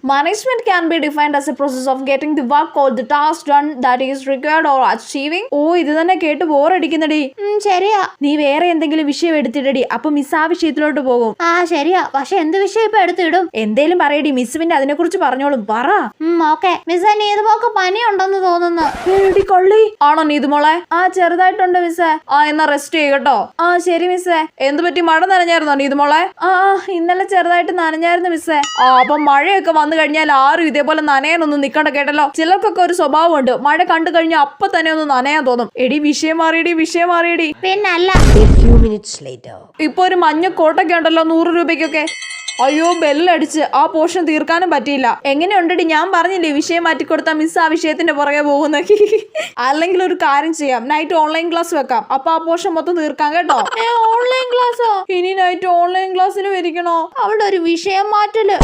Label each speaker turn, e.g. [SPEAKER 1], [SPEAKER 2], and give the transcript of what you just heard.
[SPEAKER 1] Management can be defined as a process of getting the work or the task done that is required or achieving. ഓ ഇത് തന്നെ കേട്ട് ബോറടിക്കുന്നടി.
[SPEAKER 2] ശരിയാ.
[SPEAKER 1] നീ വേറെ എന്തെങ്കിലും വിഷയം എടുത്തിടടി, അപ്പൊ മിസ് ആ വിഷയത്തിലോട്ട് പോകും.
[SPEAKER 2] ശരിയാ. പക്ഷെ എന്ത് വിഷയം ഇപ്പൊ എടുത്തിടും?
[SPEAKER 1] എന്തേലും പറയടി, മിസ് പിന്നെ അതിനെ കുറിച്ച് പറഞ്ഞോളും. പറ.
[SPEAKER 2] ഓക്കെ. മിസ് നീതുമോക്ക് പനി ഉണ്ടെന്ന് തോന്നുന്നു.
[SPEAKER 1] എടി കള്ളി. ആണോ നീതുമോളെ? ചെറുതായിട്ടുണ്ട് മിസ്സേ. എന്നാ റെസ്റ്റ് ചെയ്യട്ടോ. ശരി മിസ്സേ. എന്ത് പറ്റി, മഴ നനഞ്ഞായിരുന്നോ നീതുമോളെ? ഇന്നലെ ചെറുതായിട്ട് നനഞ്ഞായിരുന്നു മിസ്സേ. അപ്പൊ മഴയൊക്കെ വന്നു കഴിഞ്ഞാൽ ആരും ഇതേപോലെ നനയാനൊന്നും നിക്കണ്ട കേട്ടല്ലോ. ചിലർക്കൊക്കെ ഒരു സ്വഭാവമുണ്ട്, മഴ കണ്ടു കഴിഞ്ഞാൽ അപ്പൊ തന്നെ ഒന്ന് നനയാൻ തോന്നും. എടി വിഷയം മാറിയടി.
[SPEAKER 2] പിന്നല്ല.
[SPEAKER 1] ഇപ്പൊ ഒരു മഞ്ഞ കോട്ടൊക്കെ ഉണ്ടല്ലോ 100 രൂപയ്ക്കൊക്കെ. അയ്യോ ബെല്ലടിച്ച് ആ പോർഷൻ തീർക്കാനും പറ്റിയില്ല. എങ്ങനെയുണ്ടടി, ഞാൻ പറഞ്ഞില്ലേ വിഷയം മാറ്റിക്കൊടുത്താൽ മിസ് ആ വിഷയത്തിന്റെ പുറകെ പോകുന്ന. അല്ലെങ്കിൽ ഒരു കാര്യം ചെയ്യാം, നൈറ്റ് ഓൺലൈൻ ക്ലാസ് വെക്കാം. അപ്പൊ ആ പോർഷൻ മൊത്തം തീർക്കാം കേട്ടോ.
[SPEAKER 2] ഓൺലൈൻ ക്ലാസ്സോ?
[SPEAKER 1] ഇനി നൈറ്റ് ഓൺലൈൻ ക്ലാസ്സിൽ വരിക്കണോ?
[SPEAKER 2] അവിടെ ഒരു വിഷയം മാറ്റല്.